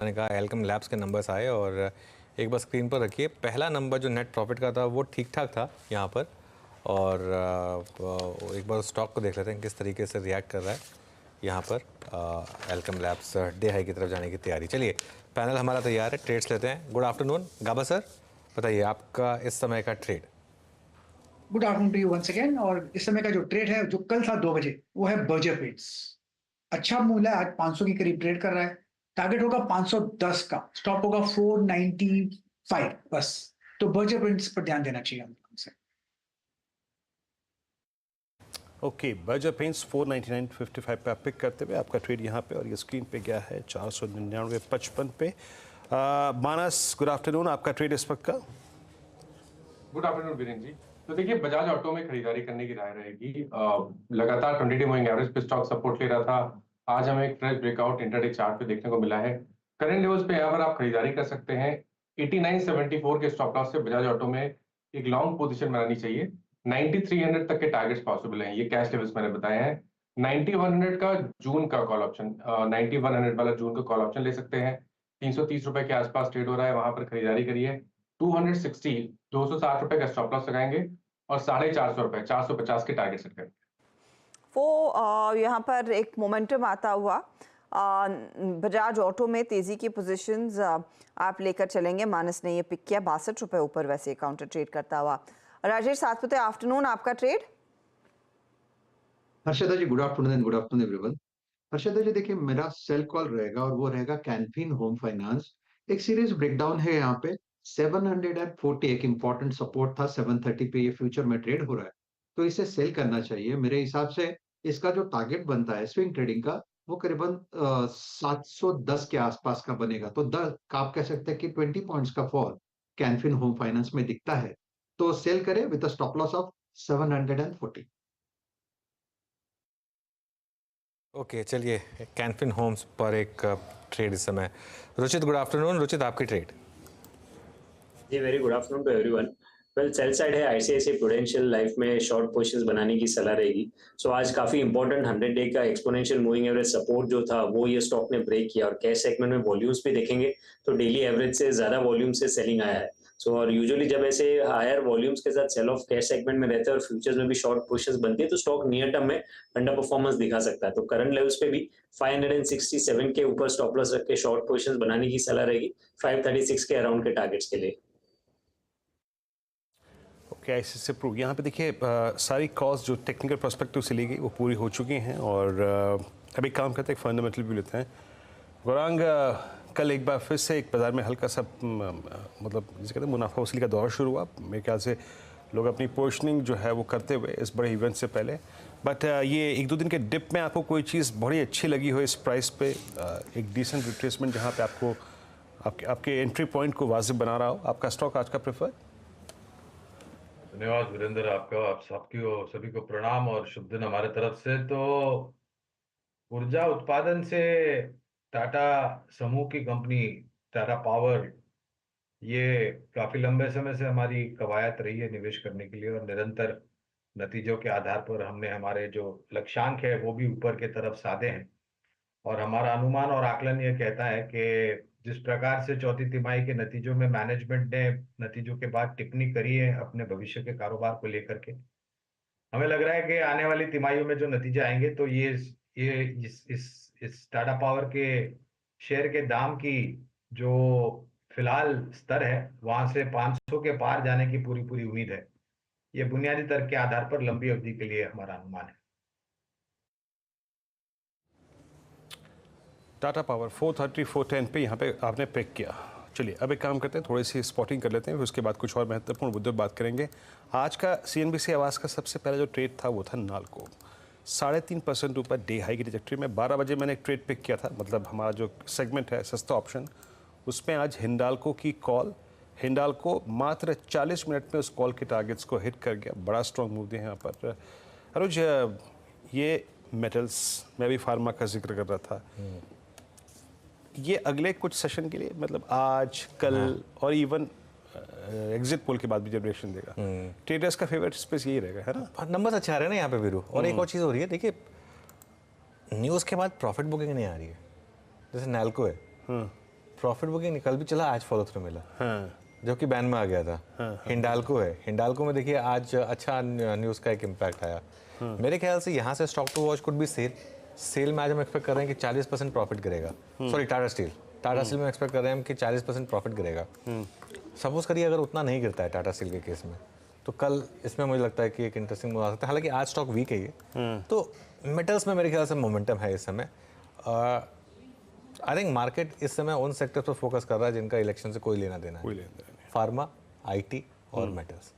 मैंने कहा एल्केम लैब्स के नंबर्स आए और एक बार स्क्रीन पर रखिए। पहला नंबर जो नेट प्रॉफिट का था वो ठीक ठाक था यहाँ पर, और एक बार स्टॉक को देख लेते हैं किस तरीके से रिएक्ट कर रहा है यहाँ पर। एल्केम लैब्स डे हाई की तरफ जाने की तैयारी। चलिए पैनल हमारा तैयार है, ट्रेड्स लेते हैं। गुड आफ्टरनून गाबा सर, बताइए आपका इस समय का trade. Good afternoon to you once again. और इस समय का जो ट्रेड है जो कल था 2 बजे, वो है बर्जर पेंट्स। अच्छा मूल्य है, आज 500 के करीब ट्रेड कर रहा है। टारगेट होगा 510 का, स्टॉप होगा 495 बस। तो बर्जर पेंट्स पर ध्यान देना चाहिए हमसे। ओके, बर्जर पेंट्स 499.55 पे आप पिक करते हुए आपका ट्रेड यहाँ पे, और ये स्क्रीन पे गया है 499.55 पे। मानस, गुड आफ्टरनून, आपका ट्रेड इस वक्त का। Good afternoon Virendra ji. तो देखिए, बजाज ऑटो में खरीदारी करने की राय रहेगी। लगातार 20 डे मूविंग एवरेज पे स्टॉक सपोर्ट ले रहा था। आज हमें एक फ्रेश ब्रेकआउट इंटरडे चार्ट पे देखने को मिला है। करंट लेवल्स पे यहाँ पर आप खरीदारी कर सकते हैं। 8974 के स्टॉप लॉस से बजाज ऑटो में एक लॉन्ग पोजीशन बनानी चाहिए। 9300 तक के टारगेट्स पॉसिबल हैं, ये कैश लेवल्स मैंने बताए हैं। 9100 का जून का कॉल ऑप्शन, 9100 वाला जून का कॉल ऑप्शन ले सकते हैं। 330 रुपए के आसपास ट्रेड हो रहा है, वहां पर खरीदारी करिए। 260 260 रुपए का स्टॉप लॉस लगाएंगे और 450 रुपए 450 के टारगेट सेट करेंगे। वो यहाँ पर एक मोमेंटम आता हुआ बजाज ऑटो में तेजी की पोजीशंस आप लेकर चलेंगे। मानस ने ये पिक किया 62 रुपए ऊपर, वैसे काउंटर ट्रेड करता हुआ। राजेश सातपुते, आफ्टरनून, आपका trade. Harshada ji good afternoon and good afternoon everyone. Harshada ji देखिए, मेरा सेल कॉल रहेगा और वो रहेगा कैनफिन होम फाइनेंस। एक सीरीज ब्रेकडाउन है यहाँ पे। 740 एक इंपॉर्टेंट सपोर्ट था, 730 पे ये फ्यूचर में ट्रेड हो रहा है, तो इसे सेल करना चाहिए मेरे हिसाब से। इसका जो टारगेट बनता है स्विंग ट्रेडिंग का, वो करीबन 710 के आसपास का बनेगा। तो आप कह सकते हैं कि 20 पॉइंट्स का फॉल कैनफिन होम फाइनेंस में दिखता है, तो सेल करें with stop loss of 740। Okay चलिए, कैनफिन होम्स पर एक ट्रेड इस समय। Ruchit, good afternoon. रुचित, आपकी ट्रेड। जी very good afternoon to everyone. Well, sell side है आईसीआईसीआई प्रूडेंशियल लाइफ में शॉर्ट पोजीशंस बनाने की सलाह रहेगी। सो आज काफी इंपॉर्टेंट 100 डे का एक्सपोनेंशियल मूविंग एवरेज सपोर्ट जो था वो ये स्टॉक ने ब्रेक किया, और कैश सेगमेंट में वॉल्यूम्स भी देखेंगे तो डेली एवरेज से ज्यादा वॉल्यूम से सेलिंग आया है। सो और यूजुअली जब ऐसे हायर वॉल्यूम्स के साथ सेल ऑफ कैश सेगमेंट में रहते हैं और फ्यूचर्स में भी शॉर्ट पोजीशंस बनती है, तो स्टॉक नियर टर्म में अंडर परफॉर्मेंस दिखा सकता है। तो करंट लेवल्स पे भी 567 के ऊपर स्टॉप लॉस रख के शॉर्ट पोजीशंस बनाने की सलाह रहेगी, 536 के अराउंड के टारगेट्स के लिए। कैसे से प्रूव यहाँ पे देखिए, सारी कॉस्ट जो टेक्निकल पर्सपेक्टिव से ली गई वो पूरी हो चुकी हैं, और अभी काम करते हैं फंडामेंटल भी लेते हैं। गौरांग, कल एक बार फिर से एक बाज़ार में हल्का सा मतलब जिसे कहते हैं मुनाफा वसूली का दौर शुरू हुआ। मेरे ख्याल से लोग अपनी पोजिशनिंग जो है वो करते हुए इस बड़े इवेंट से पहले। बट ये 1-2 दिन के डिप में आपको कोई चीज़ बड़ी अच्छी लगी हो इस प्राइस पे, एक डिसेंट रिट्रेसमेंट जहाँ पे आपको आपके एंट्री पॉइंट को वाजिब बना रहा हो, आपका स्टॉक आज का प्रेफर? धन्यवाद वीरेंद्र, आपका, आप सबकी और सभी को प्रणाम और शुभ दिन हमारे तरफ से। तो ऊर्जा उत्पादन से टाटा समूह की कंपनी टाटा पावर, ये काफी लंबे समय से हमारी कवायद रही है निवेश करने के लिए, और निरंतर नतीजों के आधार पर हमने हमारे जो लक्ष्यांक है वो भी ऊपर के तरफ साधे हैं। और हमारा अनुमान और आकलन ये कहता है कि जिस प्रकार से चौथी तिमाही के नतीजों में मैनेजमेंट ने नतीजों के बाद टिप्पणी करी है अपने भविष्य के कारोबार को लेकर के, हमें लग रहा है कि आने वाली तिमाहियों में जो नतीजे आएंगे तो ये इस टाटा पावर के शेयर के दाम की जो फिलहाल स्तर है वहां से 500 के पार जाने की पूरी पूरी उम्मीद है। ये बुनियादी तर्क के आधार पर लंबी अवधि के लिए हमारा अनुमान है। टाटा पावर 430 410 पे यहाँ पे आपने पिक किया। चलिए अब एक काम करते हैं, थोड़ी सी स्पॉटिंग कर लेते हैं, फिर उसके बाद कुछ और महत्वपूर्ण मुद्दों पर बात करेंगे। आज का सीएनबीसी आवास का सबसे पहला जो ट्रेड था वो था नालको, 3.5% ऊपर डे हाई की ट्रैजेक्टरी में। 12 बजे मैंने एक ट्रेड पिक किया था, मतलब हमारा जो सेगमेंट है सस्ता ऑप्शन, उसमें आज हिंडाल्को की कॉल। हिंडाल्को मात्र 40 मिनट में उस कॉल के टारगेट्स को हिट कर गया, बड़ा स्ट्रॉन्ग मूव दिया यहाँ पर। अनुज, ये मेटल्स, मैं भी फार्मा का जिक्र कर रहा था, ये अगले कुछ सेशन के लिए, मतलब आज कल और इवन एग्जिट पोल के बाद भी जनरेशन देगा, ट्रेडर्स का फेवरेट स्पेस यही रहेगा, है ना? नंबर्स अच्छे आ रहे हैं ना यहाँ पे वीरू। और एक और चीज़ हो रही है, देखिए न्यूज़ के बाद प्रॉफिट बुकिंग नहीं आ रही है, जैसे नैल्को है, प्रॉफिट बुकिंग निकल भी चला, आज फॉलो थ्रू मिला, हाँ जो कि बैन में आ गया था। हिंडाल्को है, हिंडाल्को में देखिए आज अच्छा न्यूज़ का एक इम्पैक्ट आया। मेरे ख्याल से यहाँ से स्टॉक टू वॉच कुड भी सेल में आज हम एक्सपेक्ट कर रहे हैं कि 40% प्रॉफिट गिरेगा। सॉरी, टाटा स्टील में एक्सपेक्ट कर रहे हैं कि 40% प्रॉफिट गिरेगा। सपोज करिए अगर उतना नहीं गिरता है टाटा स्टील के केस में, तो कल इसमें मुझे लगता है कि एक इंटरेस्टिंग मूव आ सकता है। हालांकि आज स्टॉक वीक है ये, तो मेटल्स में मेरे ख्याल से मोमेंटम है इस समय। आई थिंक मार्केट इस समय उन सेक्टर पर फोकस कर रहा है जिनका इलेक्शन से कोई लेना देना है, फार्मा, आईटी और मेटल्स।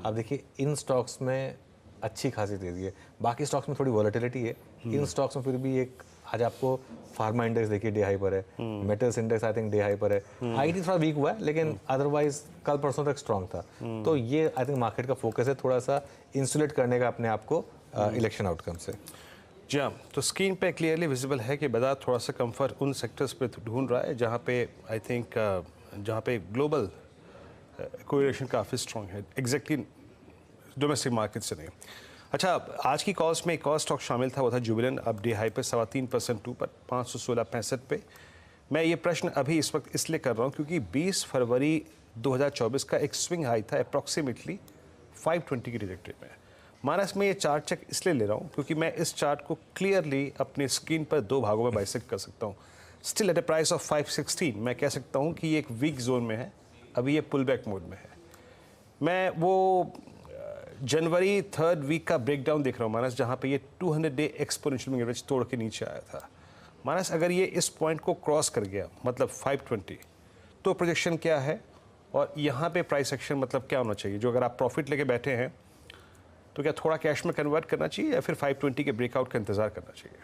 अब देखिए इन स्टॉक्स में अच्छी खासी तेजी है, बाकी स्टॉक्स में थोड़ी वॉलेटिलिटी है, इन स्टॉक्स में फिर भी एक आज आपको फार्मा इंडेक्स देखिए डे हाई पर है, metals index I think day high पर है, आईटी थोड़ा वीक हुआ है लेकिन अदरवाइज कल परसों तक स्ट्रांग था। तो ये आई थिंक मार्केट का फोकस है थोड़ा सा इंसुलेट करने का अपने आप को इलेक्शन आउटकम से। जी हाँ, तो स्क्रीन पे क्लियरली विजिबल है कि बाजार थोड़ा सा कंफर्ट उन सेक्टर्स पे ढूंढ रहा है जहाँ पे आई थिंक जहाँ पे ग्लोबल कोरिलेशन काफ़ी स्ट्रॉन्ग है, एग्जैक्टली डोमेस्टिक मार्केट से नहीं। अच्छा, आज की कॉल्स में एक और स्टॉक शामिल था, वो था जुबिलेंट। अब डे हाई पे 3.25% ऊपर 516.65 पे। मैं ये प्रश्न अभी इस वक्त इसलिए कर रहा हूँ क्योंकि 20 फरवरी 2024 का एक स्विंग हाई था अप्रॉक्सीमेटली 520 की ट्रैजेक्टरी में। मानस में ये चार्ट चेक इसलिए ले रहा हूँ क्योंकि मैं इस चार्ट को क्लियरली अपनी स्क्रीन पर दो भागों में बाइसेक्ट कर सकता हूँ। Still at A price of 516 मैं कह सकता हूँ कि ये एक वीक जोन में है, अभी ये पुल बैक मोड में है। मैं वो जनवरी 3rd वीक का ब्रेकडाउन देख रहा हूँ मानस, जहाँ पे ये 200 डे एक्सपोनेंशियल मूविंग एवरेज तोड़ के नीचे आया था। मानस अगर ये इस पॉइंट को क्रॉस कर गया मतलब 520, तो प्रोजेक्शन क्या है और यहाँ पे प्राइस एक्शन मतलब क्या होना चाहिए? जो अगर आप प्रॉफिट लेके बैठे हैं तो क्या थोड़ा कैश में कन्वर्ट करना चाहिए या फिर 520 के ब्रेकआउट का इंतजार करना चाहिए?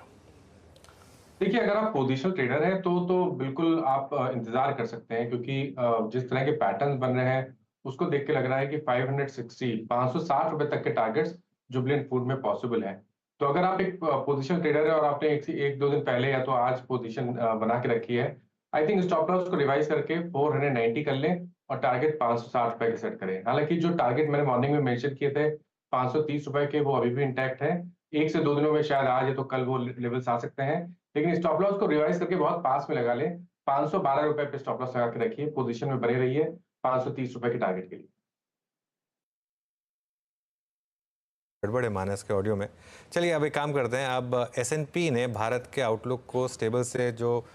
देखिए, अगर आप पोजिशनल ट्रेडर हैं तो बिल्कुल आप इंतजार कर सकते हैं, क्योंकि जिस तरह के पैटर्न बन रहे हैं उसको देख के लग रहा है कि 560 रुपए तक के टारगेट्स जुबिलेंट फूड में पॉसिबल है। तो अगर आप एक पोजिशनल ट्रेडर है और आपने एक दो दिन पहले या तो आज पोजीशन बना के रखी है, आई थिंक स्टॉप लॉस को रिवाइज करके 490 कर लें और टारगेट 560 रुपए के सेट करें। हालांकि जो टारगेट मैंने मॉर्निंग में मेंशन किए थे 530 रुपए के, वो अभी भी इंटैक्ट है। 1 से 2 दिनों में शायद आज या तो कल वो लेवल्स आ सकते हैं, लेकिन स्टॉप लॉस को रिवाइज करके बहुत पास में लगा लें। 512 रुपए पे स्टॉप लॉस लगा के रखिए, पोजीशन में बने रहिए 530 रुपए के टारगेट के लिए। गड़बड़ है मानस के ऑडियो में। चलिए अब एक काम करते हैं, अब S&P ने भारत के आउटलुक को स्टेबल से जो